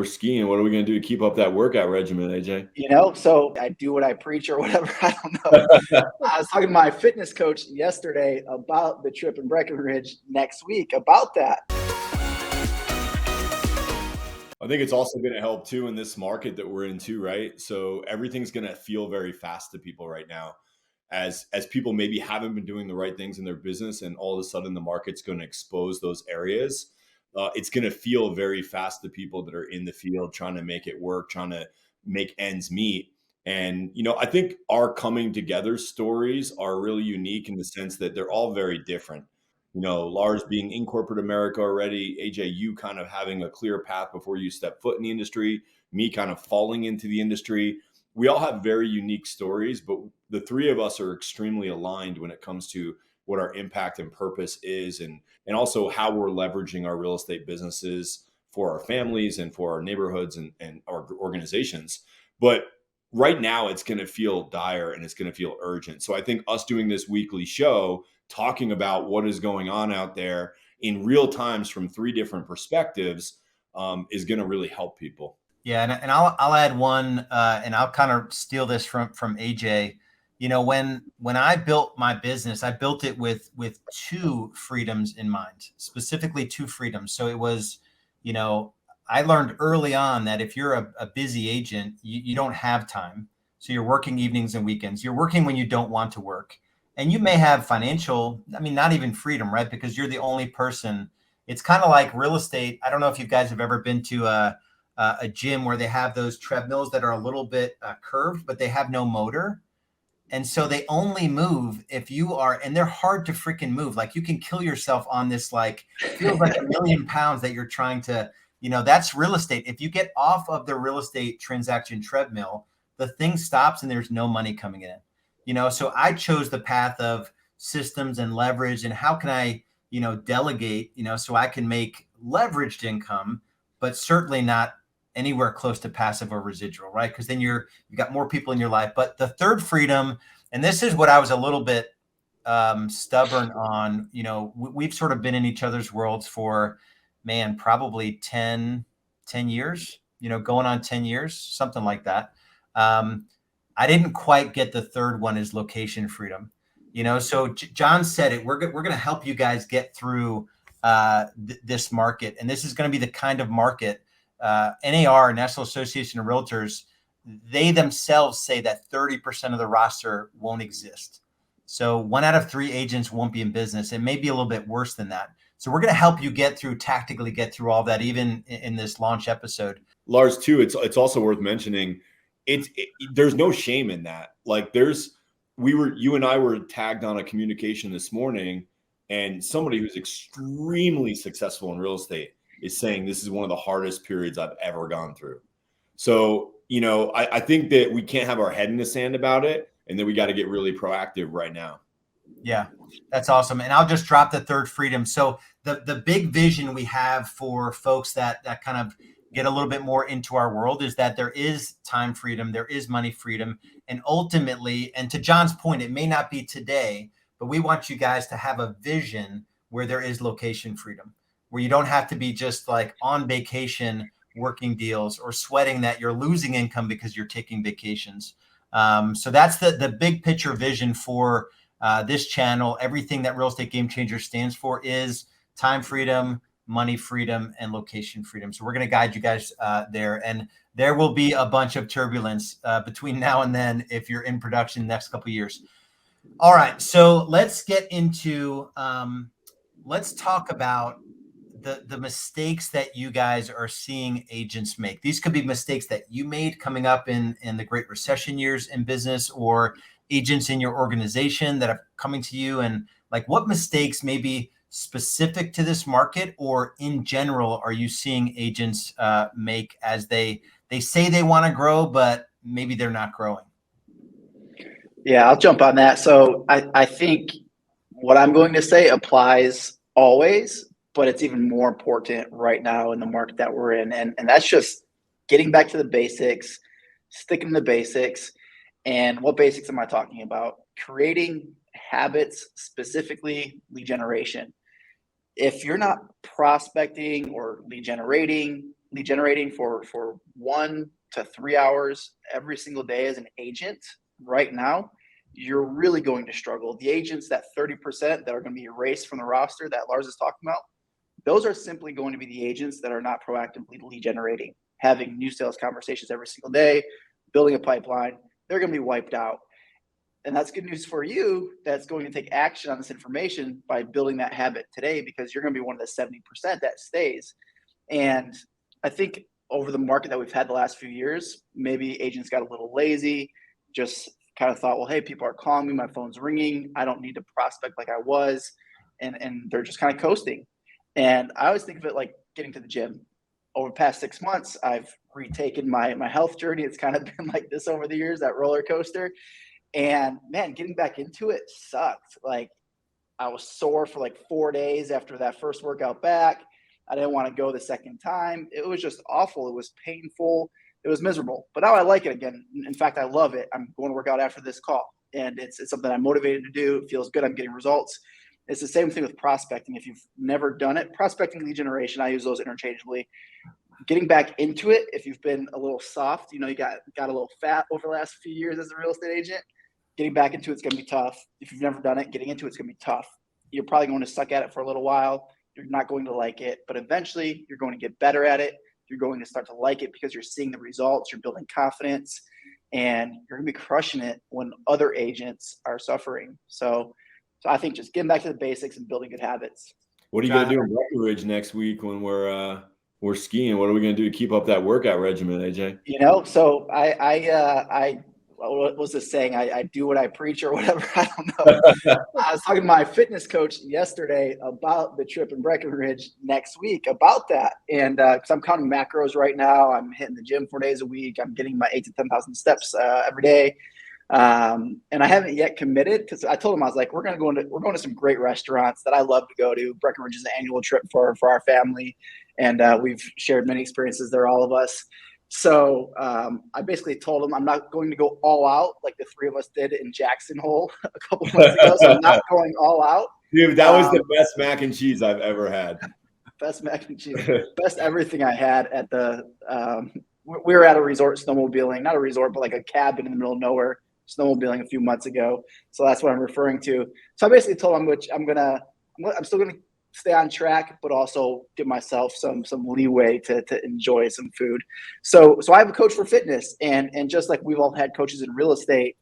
we're skiing. What are we going to do to keep up that workout regimen, AJ? So I do what I preach or whatever. I don't know. I was talking to my fitness coach yesterday about the trip in Breckenridge next week about that. I think it's also going to help too in this market that we're in too, right? So everything's going to feel very fast to people right now, as people maybe haven't been doing the right things in their business, and all of a sudden the market's going to expose those areas. It's going to feel very fast to people that are in the field trying to make it work, trying to make ends meet. And I think our coming together stories are really unique in the sense that they're all very different. Lars being in corporate America already, AJ, you kind of having a clear path before you step foot in the industry, me kind of falling into the industry. We all have very unique stories, but the three of us are extremely aligned when it comes to what our impact and purpose is, and also how we're leveraging our real estate businesses for our families and for our neighborhoods and our organizations. But right now it's going to feel dire and it's going to feel urgent. So I think us doing this weekly show, talking about what is going on out there in real times from three different perspectives, is going to really help people. Yeah, and I'll add one, and I'll kind of steal this from AJ. When I built my business, I built it with two freedoms in mind, specifically two freedoms. So it was, I learned early on that if you're a busy agent, you don't have time. So you're working evenings and weekends. You're working when you don't want to work. And you may have financial, not even freedom, right? Because you're the only person. It's kind of like real estate. I don't know if you guys have ever been to a gym where they have those treadmills that are a little bit curved, but they have no motor. And so they only move if you are, and they're hard to freaking move. Like you can kill yourself on this, like feels like 1,000,000 pounds that you're trying to, that's real estate. If you get off of the real estate transaction treadmill, the thing stops and there's no money coming in. So I chose the path of systems and leverage, and how can I, delegate, so I can make leveraged income, but certainly not anywhere close to passive or residual, right? Because then you've got more people in your life. But the third freedom, and this is what I was a little bit stubborn on, we've sort of been in each other's worlds for, probably 10 years, going on 10 years, something like that. I didn't quite get the third one, is location freedom. So John said it, we're going to help you guys get through this market. And this is going to be the kind of market, NAR, National Association of Realtors, they themselves say that 30% of the roster won't exist. So 1 out of 3 agents won't be in business. It may be a little bit worse than that. So we're going to help you tactically get through all that, even in this launch episode. Lars, too, it's also worth mentioning, there's no shame in that. Like you and I were tagged on a communication this morning, and somebody who's extremely successful in real estate is saying this is one of the hardest periods I've ever gone through. So, I think that we can't have our head in the sand about it, and that we got to get really proactive right now. Yeah, that's awesome. And I'll just drop the third freedom. So the big vision we have for folks that kind of get a little bit more into our world is that there is time freedom, there is money freedom. And ultimately, and to John's point, it may not be today, but we want you guys to have a vision where there is location freedom, where you don't have to be just like on vacation working deals or sweating that you're losing income because you're taking vacations. So that's the big picture vision for this channel. Everything that Real Estate Game Changer stands for is time freedom, money freedom, and location freedom. So we're going to guide you guys there. And there will be a bunch of turbulence between now and then if you're in production the next couple of years. All right. So let's get into, let's talk about the mistakes that you guys are seeing agents make. These could be mistakes that you made coming up in the Great Recession years in business, or agents in your organization that are coming to you, and like what mistakes maybe specific to this market or in general are you seeing agents make as they say they want to grow, but maybe they're not growing? Yeah, I'll jump on that. So I think what I'm going to say applies always, but it's even more important right now in the market that we're in. And that's just getting back to the basics, sticking to the basics. And what basics am I talking about? Creating habits, specifically lead generation. If you're not prospecting or lead generating, lead generating for 1 to 3 hours every single day as an agent right now, you're really going to struggle. The agents, that 30% that are going to be erased from the roster that Lars is talking about, those are simply going to be the agents that are not proactively lead generating, having new sales conversations every single day, building a pipeline. They're going to be wiped out. And that's good news for you that's going to take action on this information by building that habit today, because you're going to be one of the 70% that stays. And I think over the market that we've had the last few years, maybe agents got a little lazy, just kind of thought, well, hey, people are calling me, my phone's ringing, I don't need to prospect like I was. And they're just kind of coasting. And I always think of it like getting to the gym. Over the past 6 months, I've retaken my health journey. It's kind of been like this over the years, that roller coaster. And man, getting back into it sucked. Like, I was sore for like 4 days after that first workout back. I didn't want to go the second time. It was just awful. It was painful. It was miserable. But now I like it again. In fact, I love it. I'm going to work out after this call. And it's something I'm motivated to do. It feels good. I'm getting results. It's the same thing with prospecting. If you've never done it, prospecting, lead generation, I use those interchangeably. Getting back into it, if you've been a little soft, you got a little fat over the last few years as a real estate agent, getting back into it's going to be tough. If you've never done it, getting into it's going to be tough. You're probably going to suck at it for a little while. You're not going to like it, but eventually you're going to get better at it. You're going to start to like it because you're seeing the results, you're building confidence, and you're going to be crushing it when other agents are suffering. So I think just getting back to the basics and building good habits. What are you going to do in Breckenridge next week when we're skiing? What are we going to do to keep up that workout regimen, AJ? So I what was this saying? I do what I preach or whatever. I don't know. I was talking to my fitness coach yesterday about the trip in Breckenridge next week about that. And because I'm counting macros right now, I'm hitting the gym 4 days a week. I'm getting my 8,000 to 10,000 steps every day. And I haven't yet committed, because I told him, I was like, we're going to some great restaurants that I love to go to. Breckenridge is an annual trip for our family. And we've shared many experiences there, all of us. So I basically told him I'm not going to go all out like the three of us did in Jackson Hole a couple months ago. So I'm not going all out. Dude, that was the best mac and cheese I've ever had. Best mac and cheese. Best everything I had at the we were at a resort snowmobiling, not a resort, but like a cabin in the middle of nowhere, snowmobiling a few months ago. So that's what I'm referring to. So I basically told him, which I'm still gonna stay on track, but also give myself some leeway to enjoy some food. So I have a coach for fitness, and just like we've all had coaches in real estate,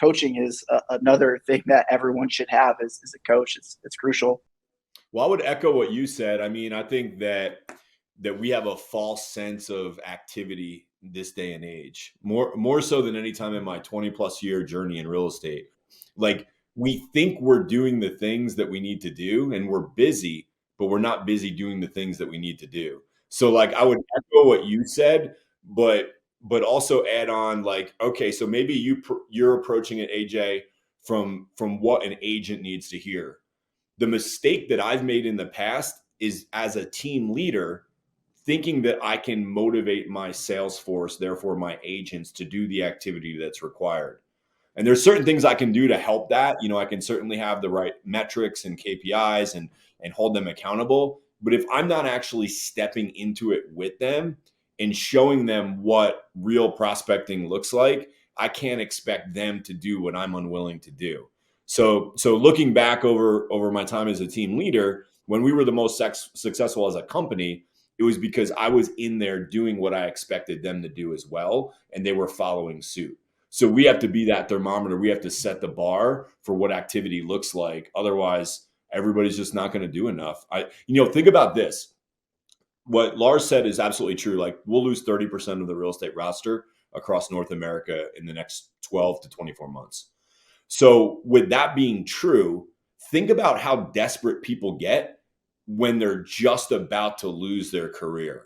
coaching is another thing that everyone should have as a coach. It's crucial. Well, I would echo what you said. I mean, I think that we have a false sense of activity this day and age, more so than any time in my 20 plus year journey in real estate. Like, we think we're doing the things that we need to do and we're busy, but we're not busy doing the things that we need to do. So like, I would echo what you said, but also add on, like, okay, so maybe you're approaching it, AJ, from what an agent needs to hear. The mistake that I've made in the past is, as a team leader, thinking that I can motivate my sales force, therefore my agents, to do the activity that's required. And there's certain things I can do to help that. I can certainly have the right metrics and KPIs and hold them accountable. But if I'm not actually stepping into it with them and showing them what real prospecting looks like, I can't expect them to do what I'm unwilling to do. So looking back over my time as a team leader, when we were the most successful as a company, it was because I was in there doing what I expected them to do as well, and they were following suit. So we have to be that thermometer. We have to set the bar for what activity looks like. Otherwise, everybody's just not going to do enough. Think about this. What Lars said is absolutely true. Like, we'll lose 30% of the real estate roster across North America in the next 12 to 24 months. So with that being true, think about how desperate people get when they're just about to lose their career.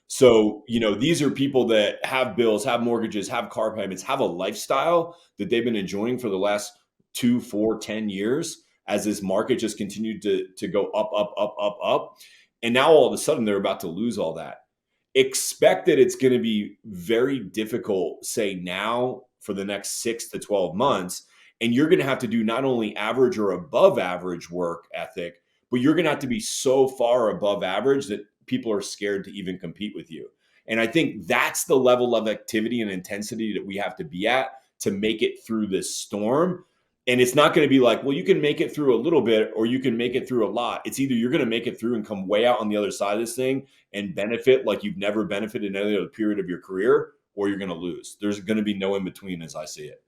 So, these are people that have bills, have mortgages, have car payments, have a lifestyle that they've been enjoying for the last 2, 4, 10 years as this market just continued to go up, up, up, up, up. And now all of a sudden they're about to lose all that. Expect that it's going to be very difficult, say now, for the next 6 to 12 months. And you're going to have to do not only average or above average work ethic, but you're going to have to be so far above average that people are scared to even compete with you. And I think that's the level of activity and intensity that we have to be at to make it through this storm. And it's not going to be like, well, you can make it through a little bit or you can make it through a lot. It's either you're going to make it through and come way out on the other side of this thing and benefit like you've never benefited in any other period of your career, or you're going to lose. There's going to be no in between as I see it.